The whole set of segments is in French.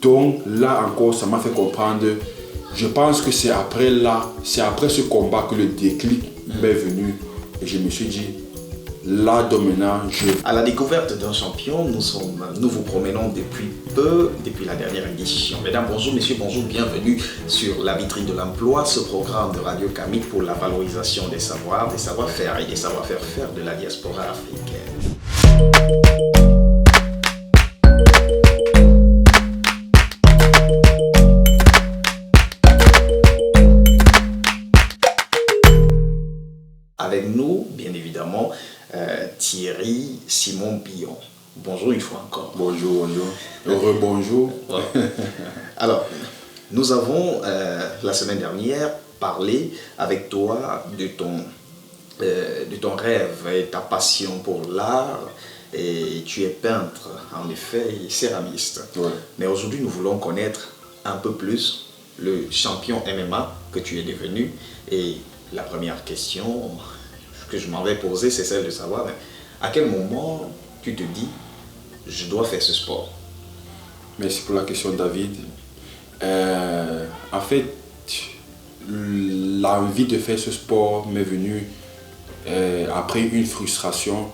Donc là encore, ça m'a fait comprendre, je pense que c'est après ce combat que le déclic m'est venu. Et je me suis dit, là, dominant, À la découverte d'un champion, nous vous promenons depuis la dernière édition. Mesdames, bonjour, messieurs, bonjour, bienvenue sur la vitrine de l'emploi, ce programme de Radio Camille pour la valorisation des savoirs, des savoir-faire et des savoir-faire de la diaspora africaine. Avec nous, bien évidemment, Thierry Simon Billon. Bonjour une fois encore. Bonjour. Rebonjour. Alors, nous avons la semaine dernière parlé avec toi de ton rêve et ta passion pour l'art. Et tu es peintre, en effet, et céramiste. Ouais. Mais aujourd'hui, nous voulons connaître un peu plus le champion MMA que tu es devenu. Et la première question que je m'en vais poser, c'est celle de savoir à quel moment tu te dis je dois faire ce sport. Merci pour la question, David. En fait, l'envie de faire ce sport m'est venue après une frustration,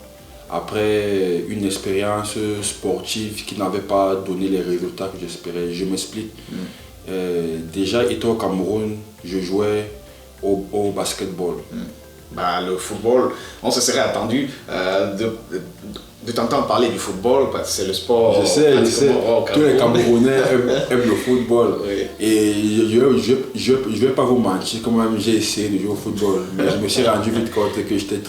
après une expérience sportive qui n'avait pas donné les résultats que j'espérais. Je m'explique. Déjà, étant au Cameroun, je jouais au basketball. Le football, on se serait attendu de t'entendre parler du football parce que c'est le sport. Je sais. Tous les Camerounais aiment le football. Oui. Et je ne vais pas vous mentir, quand même j'ai essayé de jouer au football, mais je me suis rendu vite compte que j'étais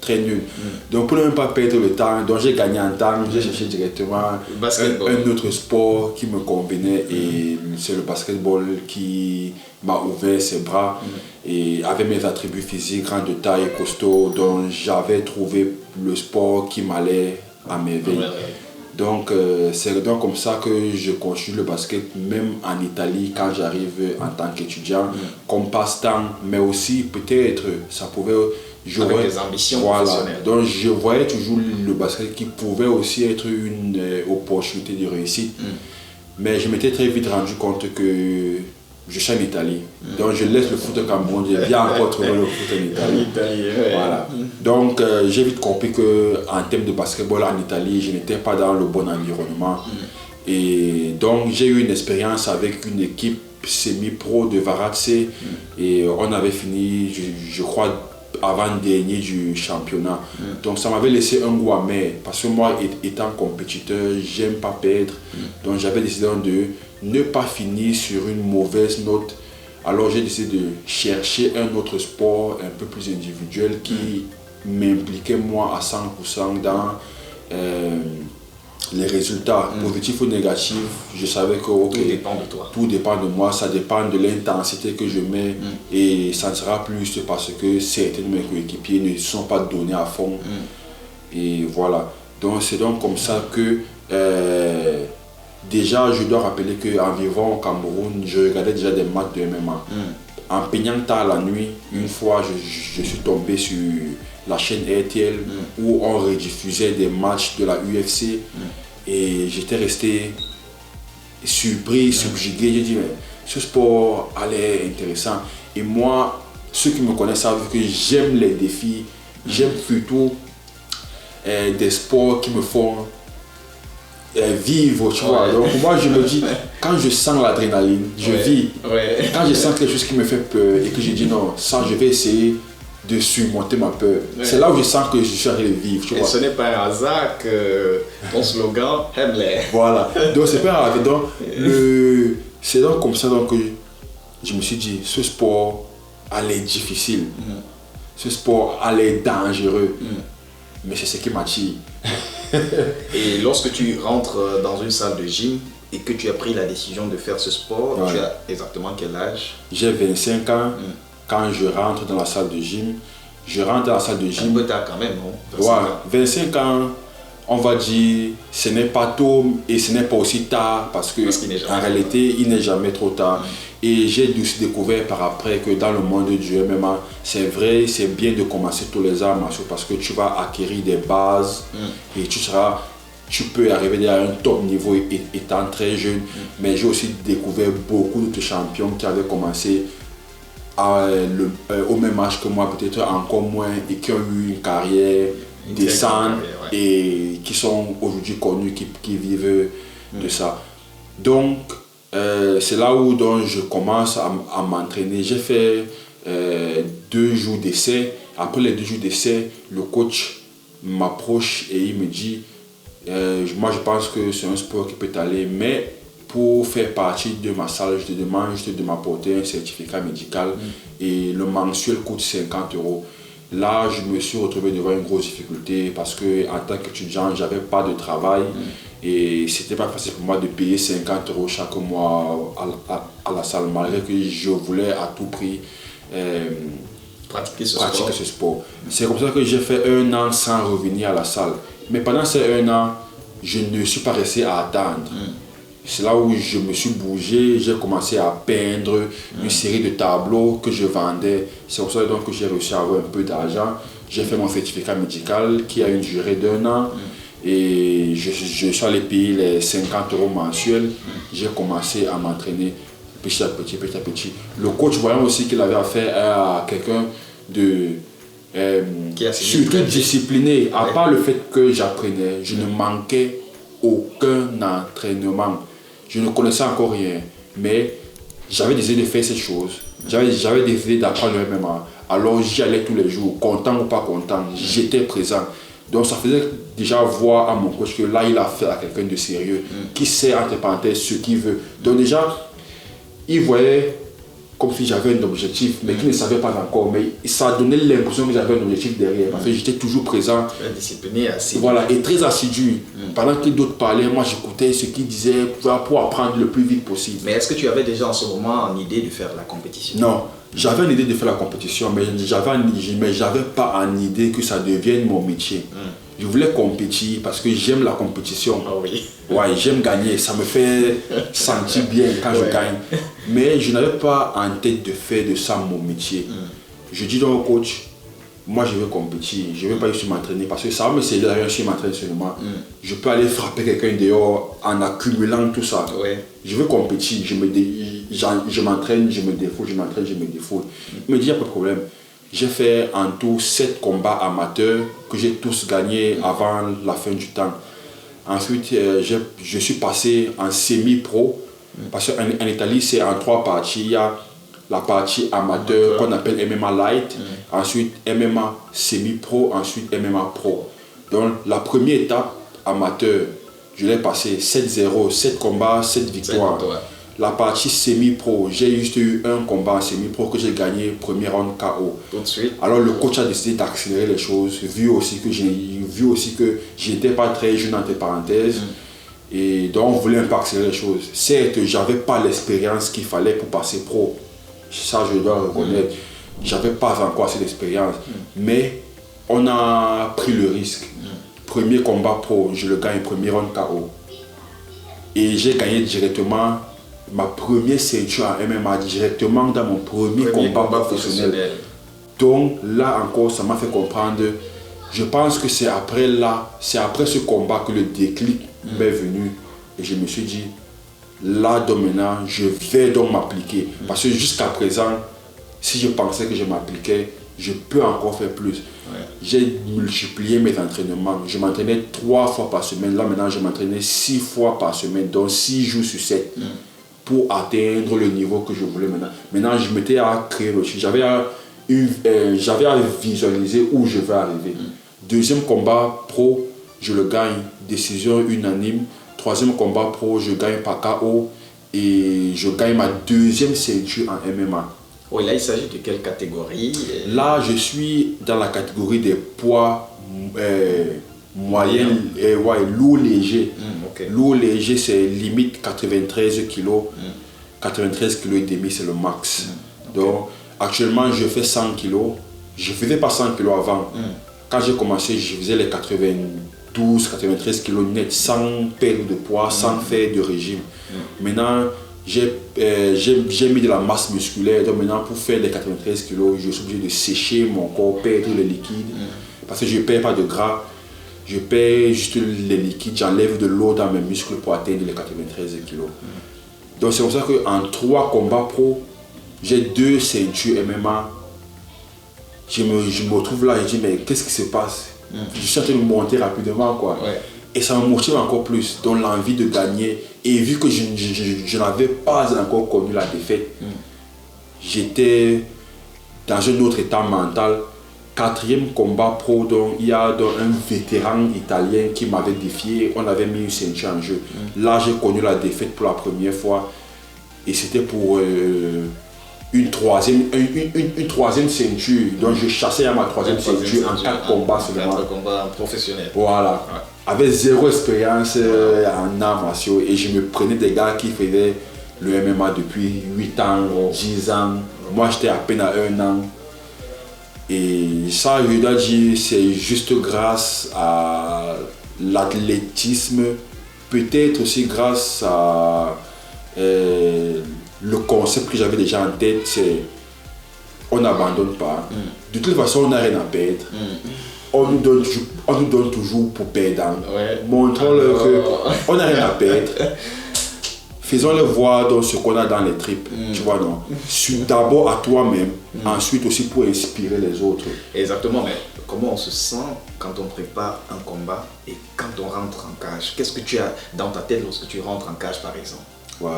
très nul. Donc pour ne même pas perdre le temps, donc j'ai gagné en temps, j'ai cherché directement un autre sport qui me convenait et c'est le basketball qui m'a ouvert ses bras et avec mes attributs physiques, grand de taille, costaud, donc j'avais trouvé le sport qui m'allait à merveille. Donc c'est donc comme ça que je continue le basket même en Italie quand j'arrive en tant qu'étudiant, comme passe-temps, mais aussi peut-être ça pouvait... Avec des ambitions professionnelles. Donc je voyais toujours le basket qui pouvait aussi être une opportunité de réussite. Mais je m'étais très vite rendu compte que je suis en Italie. Donc je laisse le foot au Cameroun, je viens encore trouver le foot en Italie. Voilà. Donc j'ai vite compris qu'en termes de basketball en Italie, je n'étais pas dans le bon environnement. Et donc j'ai eu une expérience avec une équipe semi-pro de Varazze et on avait fini, je crois, avant-dernier du championnat. Donc ça m'avait laissé un goût amer parce que moi étant compétiteur, j'aime pas perdre. Donc j'avais décidé de ne pas finir sur une mauvaise note. Alors j'ai décidé de chercher un autre sport un peu plus individuel qui m'impliquait moi à 100% dans les résultats positifs ou négatifs. Je savais que tout dépend de toi. Tout dépend de moi, ça dépend de l'intensité que je mets et ça ne sera plus parce que certains de mes coéquipiers ne sont pas donnés à fond. Et voilà. Donc c'est donc comme ça que déjà je dois rappeler qu'environ au Cameroun, je regardais déjà des matchs de MMA. En peignant tard la nuit, une fois je suis tombé sur la chaîne RTL où on rediffusait des matchs de la UFC et j'étais resté surpris, subjugué. J'ai dit mais ce sport a l'air intéressant et moi, ceux qui me connaissent savent que j'aime les défis, j'aime plutôt des sports qui me font vivre, tu vois. Donc moi je me dis, quand je sens l'adrénaline, je vis. Quand je sens quelque chose qui me fait peur et que je dis non, ça je vais essayer de surmonter ma peur. C'est là où je sens que je suis en train de vivre. Tu vois. Ce n'est pas un hasard que ton slogan aime-les. Voilà. Donc c'est pas un hasard. Donc c'est donc comme ça donc, que je me suis dit, ce sport allait être difficile. Ce sport allait être dangereux. Mais c'est ce qui m'attire. Et lorsque tu rentres dans une salle de gym et que tu as pris la décision de faire ce sport, tu as exactement quel âge? J'ai 25 ans. Quand je rentre dans la salle de gym, un peu tard quand même, non? 25 ans, on va dire, ce n'est pas tôt et ce n'est pas aussi tard parce qu'en réalité, il n'est jamais trop tard. Et j'ai aussi découvert par après que dans le monde du MMA, c'est vrai, c'est bien de commencer tous les arts martiaux parce que tu vas acquérir des bases et tu seras tu peux arriver à un top niveau étant très jeune. Mais j'ai aussi découvert beaucoup d'autres champions qui avaient commencé au même âge que moi, peut-être encore moins, et qui ont eu une carrière décente et qui sont aujourd'hui connus, qui vivent de ça. Donc, c'est là où donc, je commence à m'entraîner. J'ai fait 2 jours d'essai. Après les 2 jours d'essai, le coach m'approche et il me dit moi je pense que c'est un sport qui peut t'aller, mais pour faire partie de ma salle, je te demande juste de m'apporter un certificat médical et le mensuel coûte 50 €. Là, je me suis retrouvé devant une grosse difficulté parce que en tant qu'étudiant, j'avais pas de travail et c'était pas facile pour moi de payer 50 € chaque mois à la salle, malgré que je voulais à tout prix pratiquer ce sport. C'est comme ça que j'ai fait 1 an sans revenir à la salle. Mais pendant ces 1 an, je ne suis pas resté à attendre. C'est là où je me suis bougé, j'ai commencé à peindre une série de tableaux que je vendais. C'est pour ça donc que j'ai réussi à avoir un peu d'argent. J'ai fait mon certificat médical qui a une durée d'1 an et je suis allé payer les 50 € mensuels. J'ai commencé à m'entraîner petit à petit, petit à petit. Le coach, voyant aussi qu'il avait affaire à quelqu'un de surtout discipliné, à part le fait que j'apprenais, je ne manquais aucun entraînement. Je ne connaissais encore rien, mais j'avais décidé de faire cette chose. J'avais décidé d'apprendre le MMA. Alors j'y allais tous les jours, content ou pas content, j'étais présent. Donc ça faisait déjà voir à mon coach que là il a affaire à quelqu'un de sérieux, qui sait entre parenthèses ce qu'il veut. Donc déjà, il voyait comme si j'avais un objectif, mais qu'il ne savait pas encore. Mais ça donnait l'impression que j'avais un objectif derrière, parce que j'étais toujours présent. Discipliné, assidu. Voilà, et très assidu. Pendant que d'autres parlaient, moi j'écoutais ce qu'ils disaient pour apprendre le plus vite possible. Mais est-ce que tu avais déjà en ce moment une idée de faire la compétition? Non, j'avais l'idée de faire la compétition, mais j'avais pas en idée que ça devienne mon métier. Je voulais compétir parce que j'aime la compétition. Oh oui. Ouais, j'aime gagner, ça me fait sentir bien quand je gagne. Mais je n'avais pas en tête de faire de ça mon métier. Je dis donc au coach, moi je veux compétir, je ne veux pas juste m'entraîner parce que ça va me servir d'ailleurs si je m'entraîne seulement. Je peux aller frapper quelqu'un dehors en accumulant tout ça. Je veux compétir, je m'entraîne, je me défoule, je m'entraîne, je me défoule. Il me dit, il n'y a pas de problème. J'ai fait en tout 7 combats amateurs que j'ai tous gagnés avant la fin du temps. Ensuite, je suis passé en semi-pro, parce qu'en Italie, c'est en 3 parties. Il y a la partie amateur qu'on appelle MMA Light, ensuite MMA semi-pro, ensuite MMA Pro. Donc, la première étape amateur, je l'ai passé 7-0, 7 combats, 7 victoires. La partie semi-pro, j'ai juste eu un combat en semi-pro que j'ai gagné, premier round KO. Tout de suite. Alors le coach a décidé d'accélérer les choses, vu aussi que je n'étais pas très jeune entre parenthèses. Et donc on voulait un peu accélérer les choses. Certes, je n'avais pas l'expérience qu'il fallait pour passer pro. Ça, je dois reconnaître. Je n'avais pas encore assez d'expérience. Mais on a pris le risque. Premier combat pro, je le gagne, premier round KO. Et j'ai gagné directement ma première ceinture en MMA, directement dans mon premier combat professionnel. Donc là encore, ça m'a fait comprendre. Je pense que c'est après ce combat que le déclic m'est venu. Et je me suis dit, là, donc maintenant, je vais donc m'appliquer. Parce que jusqu'à présent, si je pensais que je m'appliquais, je peux encore faire plus. J'ai multiplié mes entraînements. Je m'entraînais 3 fois par semaine. Là, maintenant, je m'entraînais 6 fois par semaine, donc 6 jours sur 7. Pour atteindre le niveau que je voulais maintenant. Maintenant, je m'étais à créer le chiffre. J'avais à visualiser où je vais arriver. Deuxième combat pro, je le gagne, décision unanime. Troisième combat pro, je gagne par KO et je gagne ma deuxième ceinture en MMA. Oui, là, il s'agit de quelle catégorie? Là, je suis dans la catégorie des poids moyen, lourd léger. Lourd léger, c'est limite 93 kg. 93 kg et demi, c'est le max. Donc, actuellement, je fais 100 kg. Je ne faisais pas 100 kg avant. Quand j'ai commencé, je faisais les 92, 93 kg net, sans perdre de poids, sans faire de régime. Maintenant, j'ai mis de la masse musculaire. Donc maintenant, pour faire les 93 kg, je suis obligé de sécher mon corps, perdre les liquides. Parce que je ne perds pas de gras. je perds juste les liquides, j'enlève de l'eau dans mes muscles pour atteindre les 93 kilos. Donc c'est pour ça qu'en 3 combats pro, j'ai 2 ceintures MMA. Je me retrouve là et je dis mais qu'est-ce qui se passe? Je suis en train de monter rapidement quoi. Ouais. Et ça me motive encore plus, donc l'envie de gagner. Et vu que je n'avais pas encore connu la défaite, j'étais dans un autre état mental. 4e combat pro, donc il y a un vétéran italien qui m'avait défié, on avait mis une ceinture en jeu. Là j'ai connu la défaite pour la première fois et c'était pour une troisième ceinture. Donc je chassais à ma 3e ceinture en 4 combats seulement. 4 combats professionnels. Voilà. Ouais. Avec 0 expérience en arts martiaux et je me prenais des gars qui faisaient le MMA depuis 8 ans, 10 ans. Moi j'étais à peine à 1 an. Et ça, je dois dire, c'est juste grâce à l'athlétisme, peut-être aussi grâce à le concept que j'avais déjà en tête, c'est on n'abandonne pas. De toute façon, on n'a rien à perdre. On nous donne toujours pour perdre. Ouais. Montrons-leur qu'on n'a rien à perdre. Faisons-le voir dans ce qu'on a dans les tripes, tu vois, non? D'abord à toi-même, ensuite aussi pour inspirer les autres. Exactement, mais comment on se sent quand on prépare un combat et quand on rentre en cage? Qu'est-ce que tu as dans ta tête lorsque tu rentres en cage, par exemple? Ouais,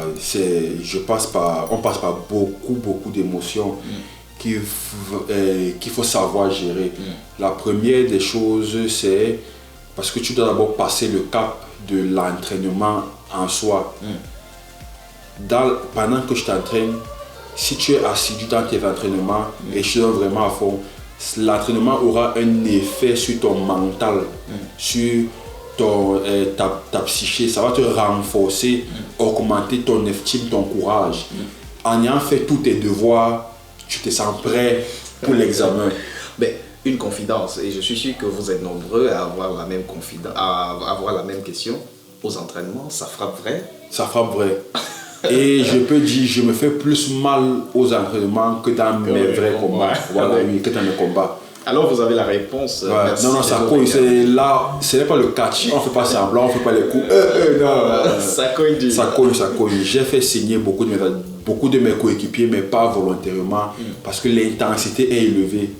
on passe par beaucoup d'émotions qu'il faut savoir gérer. La première des choses, c'est parce que tu dois d'abord passer le cap de l'entraînement en soi. Pendant que je t'entraîne, si tu es assidu dans tes entraînements et je te donne vraiment à fond, l'entraînement aura un effet sur ton mental, sur ta psyché. Ça va te renforcer, augmenter ton estime, ton courage. En ayant fait tous tes devoirs, tu te sens prêt pour l'examen. Mais une confidence, et je suis sûr que vous êtes nombreux à avoir la même avoir la même question. Aux entraînements, ça frappe vrai? Ça frappe vrai. Et je peux dire, je me fais plus mal aux entraînements que dans mes vrais combats. Voilà, oui, que dans mes combats. Alors vous avez la réponse. Non, ça cogne. Ce n'est pas le catch. On ne fait pas semblant, on ne fait pas les coups. Non. Ça cogne du. Ça cogne. J'ai fait signer beaucoup de mes coéquipiers, mais pas volontairement, parce que l'intensité est élevée.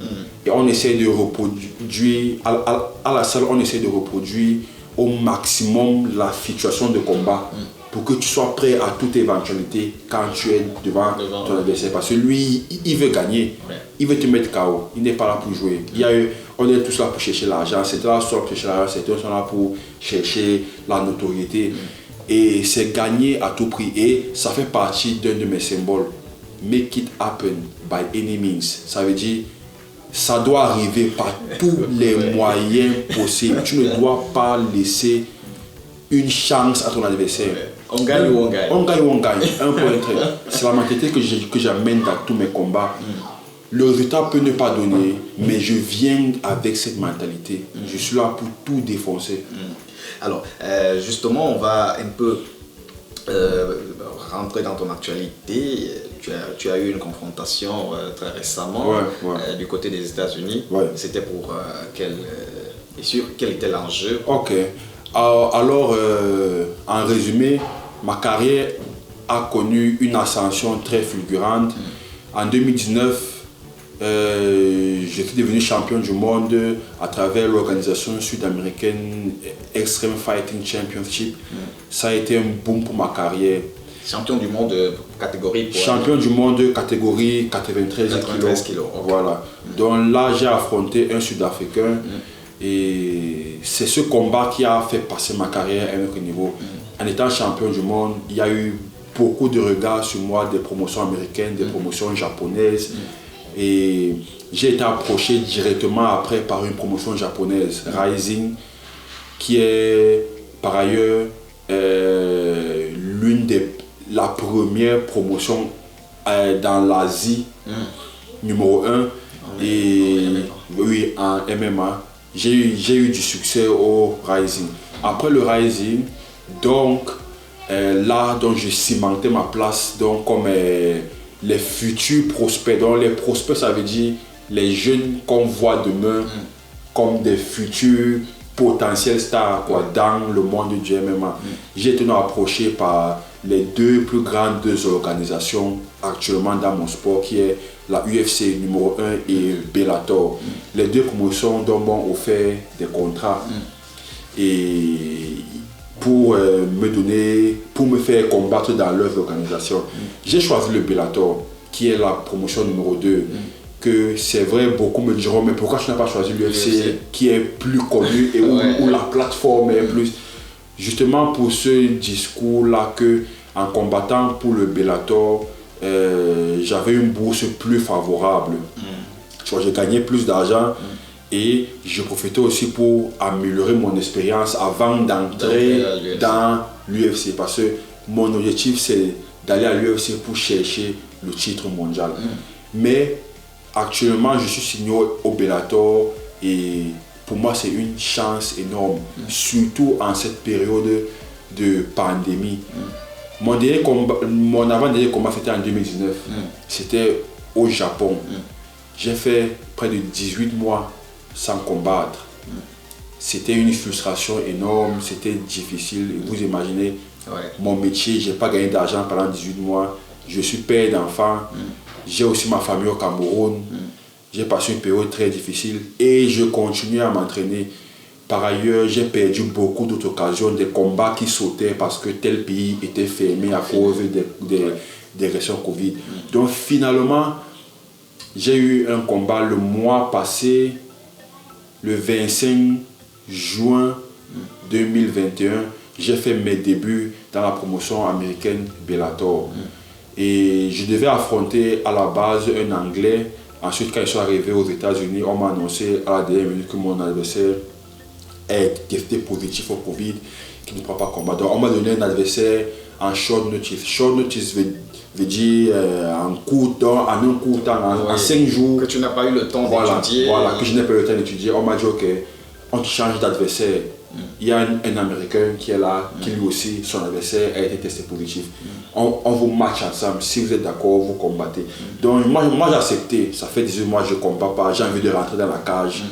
Et on essaie de reproduire, à la salle, on essaie de reproduire au maximum la situation de combat. Pour que tu sois prêt à toute éventualité quand tu es devant ton adversaire. Parce que lui, il veut gagner. Il veut te mettre KO. Il n'est pas là pour jouer. On est tous là pour chercher l'argent. Certains là sont pour chercher l'argent. Certains sont là pour chercher la notoriété. Et c'est gagner à tout prix. Et ça fait partie d'un de mes symboles. Make it happen by any means. Ça veut dire, ça doit arriver par tous les moyens possibles. Tu ne dois pas laisser une chance à ton adversaire. On gagne ou on gagne? On gagne ou on gagne. Un point très. C'est la mentalité que j'amène dans tous mes combats. Le résultat peut ne pas donner, mais je viens avec cette mentalité. Je suis là pour tout défoncer. Alors, justement, on va un peu rentrer dans ton actualité. Tu as eu une confrontation très récemment du côté des États-Unis. C'était pour quel était l'enjeu? Ok. Alors, en résumé, ma carrière a connu une ascension très fulgurante. En 2019, je suis devenu champion du monde à travers l'organisation sud-américaine Extreme Fighting Championship. Ça a été un boom pour ma carrière. Champion du monde catégorie Champion du monde catégorie 93 kilos. Voilà. Donc là, j'ai affronté un Sud-Africain. Et c'est ce combat qui a fait passer ma carrière à un autre niveau. En étant champion du monde, il y a eu beaucoup de regards sur moi, des promotions américaines, des promotions japonaises. Et j'ai été approché directement après par une promotion japonaise, Rising, qui est par ailleurs la première promotion dans l'Asie, numéro 1. Et oui, en MMA. J'ai eu du succès au Rising. Après le Rising, donc là, donc je cimentais ma place donc, comme les futurs prospects. Donc les prospects, ça veut dire les jeunes qu'on voit demain comme des futurs potentielles stars dans le monde du MMA. J'ai été approché par les deux plus grandes organisations actuellement dans mon sport, qui est la UFC numéro 1 et Bellator. Les deux promotions dont m'ont offert des contrats et pour me faire combattre dans leurs organisations. J'ai choisi le Bellator, qui est la promotion numéro 2. Que c'est vrai, beaucoup me diront, mais pourquoi tu n'as pas choisi l'UFC qui est plus connu et où la plateforme est plus... Justement pour ce discours-là, que en combattant pour le Bellator, j'avais une bourse plus favorable. Tu vois, j'ai gagné plus d'argent et je profitais aussi pour améliorer mon expérience avant d'entrer dans l'UFC. Parce que mon objectif, c'est d'aller à l'UFC pour chercher le titre mondial. Mais actuellement, je suis signé au Bellator et pour moi, c'est une chance énorme, surtout en cette période de pandémie. Mon avant-dernier combat, c'était en 2019. C'était au Japon. J'ai fait près de 18 mois sans combattre. C'était une frustration énorme, c'était difficile. Vous imaginez, mon métier, je n'ai pas gagné d'argent pendant 18 mois. Je suis père d'enfants. J'ai aussi ma famille au Cameroun. J'ai passé une période très difficile et je continue à m'entraîner. Par ailleurs, j'ai perdu beaucoup d'autres occasions, des combats qui sautaient parce que tel pays était fermé à cause des restrictions Covid. Donc finalement, j'ai eu un combat le mois passé, le 25 juin 2021. J'ai fait mes débuts dans la promotion américaine Bellator. Et je devais affronter à la base un Anglais. Ensuite, quand je suis arrivé aux États-Unis, on m'a annoncé à la dernière minute que mon adversaire est testé positif au Covid, qui ne pourra pas combattre. Donc, on m'a donné un adversaire en short notice. Short notice veut dire en un court temps, en 5 jours. Que tu n'as pas eu le temps d'étudier. Voilà, que je n'ai pas eu le temps d'étudier. On m'a dit, ok, on te change d'adversaire. Il y a un Américain qui est là, qui lui aussi, son adversaire a été testé positif. On vous match ensemble, si vous êtes d'accord, vous combattez. Donc moi j'ai accepté, ça fait 18 mois que je ne combats pas, j'ai envie de rentrer dans la cage,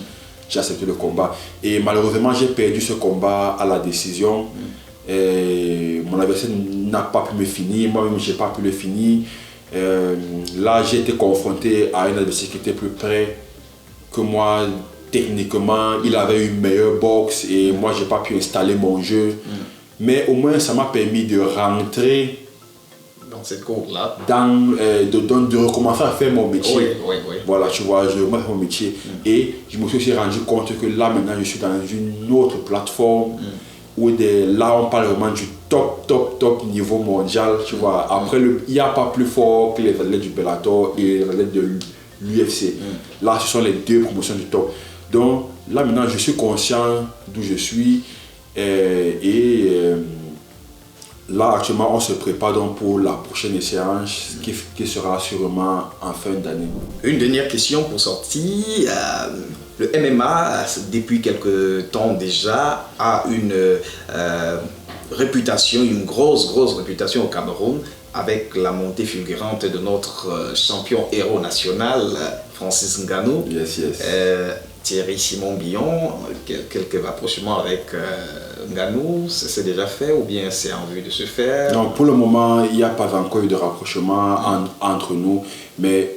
j'ai accepté le combat. Et malheureusement j'ai perdu ce combat à la décision. Et mon adversaire n'a pas pu me finir, moi-même je n'ai pas pu le finir. Là j'ai été confronté à un adversaire qui était plus près que moi. Techniquement, il avait une meilleure boxe et moi, je n'ai pas pu installer mon jeu. Mais au moins, ça m'a permis de rentrer dans cette cour-là. De recommencer à faire mon métier. Oui. Voilà, tu vois, je recommence mon métier. Et je me suis aussi rendu compte que là, maintenant, je suis dans une autre plateforme où là, on parle vraiment du top niveau mondial. Tu vois, après, il n'y a pas plus fort que les athlètes du Bellator et les athlètes de l'UFC. Là, ce sont les deux promotions du top. Donc là maintenant je suis conscient d'où je suis là actuellement on se prépare donc pour la prochaine séance qui sera sûrement en fin d'année. Une dernière question pour sortir. Le MMA depuis quelques temps déjà a une réputation, une grosse réputation au Cameroun, avec la montée fulgurante de notre champion héros national, Francis Ngannou. Yes. Thierry Simon Billon, quelques rapprochements avec Ngannou, c'est déjà fait ou bien c'est en vue de se faire? Non, pour le moment, il n'y a pas encore eu de rapprochement entre nous, mais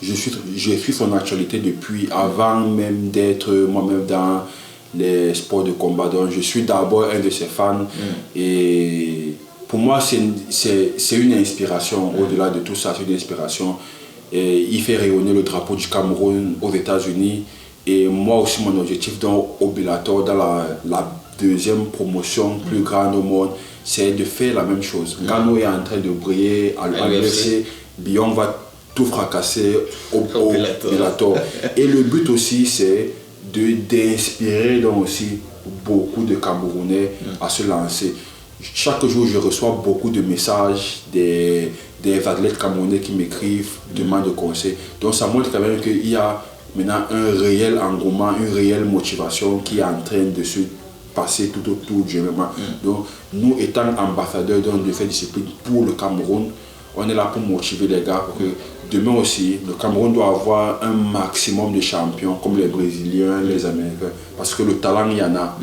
je suis son actualité depuis avant même d'être moi-même dans les sports de combat. Donc, je suis d'abord un de ses fans et pour moi, c'est une inspiration. Au-delà de tout ça, c'est une inspiration. Et il fait rayonner le drapeau du Cameroun aux États-Unis. Et moi aussi, mon objectif au Bellator, dans la deuxième promotion plus grande au monde, c'est de faire la même chose. Ngannou est en train de briller à l'UFC. Billon va tout fracasser au Bellator. Et le but aussi, c'est d'inspirer donc aussi beaucoup de Camerounais à se lancer. Chaque jour, je reçois beaucoup de messages des athlètes camerounais qui m'écrivent, demandent de conseils. Donc ça montre quand même qu'il y a maintenant un réel engouement, une réelle motivation qui est en train de se passer tout autour du MMA. Donc nous étant ambassadeurs de faire discipline pour le Cameroun, on est là pour motiver les gars pour que demain aussi, le Cameroun doit avoir un maximum de champions comme les Brésiliens, les Américains. Parce que le talent, il y en a.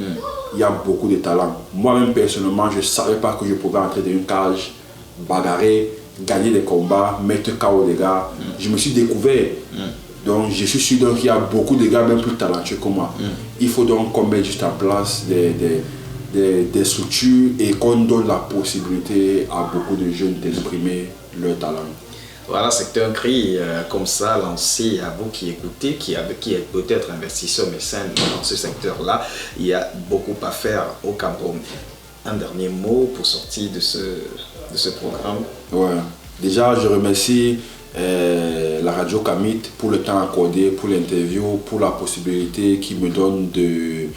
Il y a beaucoup de talent. Moi-même, personnellement, je ne savais pas que je pouvais entrer dans une cage, bagarrer, gagner des combats, mettre KO des gars. Je me suis découvert. Donc, je suis sûr qu'il y a beaucoup de gars même plus talentueux que moi. Il faut donc qu'on mette juste en place des structures et qu'on donne la possibilité à beaucoup de jeunes d'exprimer leur talent. Voilà, c'est un cri comme ça lancé à vous qui écoutez, qui êtes peut-être investisseur mécène dans ce secteur-là. Il y a beaucoup à faire au Cameroun. Un dernier mot pour sortir de ce programme. Ouais. Déjà, je remercie la radio Kamit pour le temps accordé, pour l'interview, pour la possibilité qu'il me donne de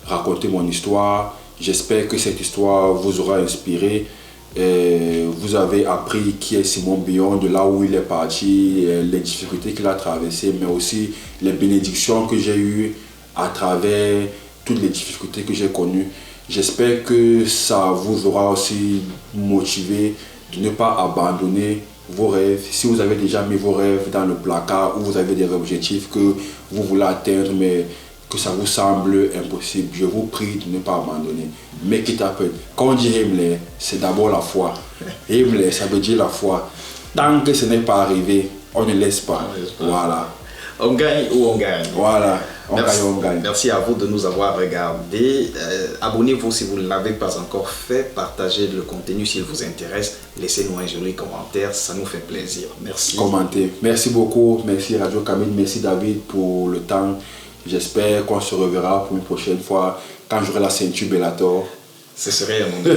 raconter mon histoire. J'espère que cette histoire vous aura inspiré. Vous avez appris qui est Simon Billon, de là où il est parti, les difficultés qu'il a traversées, mais aussi les bénédictions que j'ai eues à travers toutes les difficultés que j'ai connues. J'espère que ça vous aura aussi motivé de ne pas abandonner vos rêves. Si vous avez déjà mis vos rêves dans le placard ou vous avez des objectifs que vous voulez atteindre, mais que ça vous semble impossible, je vous prie de ne pas abandonner. Mais quitte à peu, quand on dit Himmler, c'est d'abord la foi. Himmler, ça veut dire la foi. Tant que ce n'est pas arrivé, on ne laisse pas. Voilà. On gagne ou on gagne. Voilà. On gagne. Merci à vous de nous avoir regardés. Abonnez-vous si vous ne l'avez pas encore fait. Partagez le contenu s'il vous intéresse. Laissez-nous un joli commentaire. Ça nous fait plaisir. Merci. Commentez. Merci beaucoup. Merci Radio Kamit. Merci David pour le temps. J'espère qu'on se reverra pour une prochaine fois quand j'aurai la ceinture Bellator. Ce serait un moment.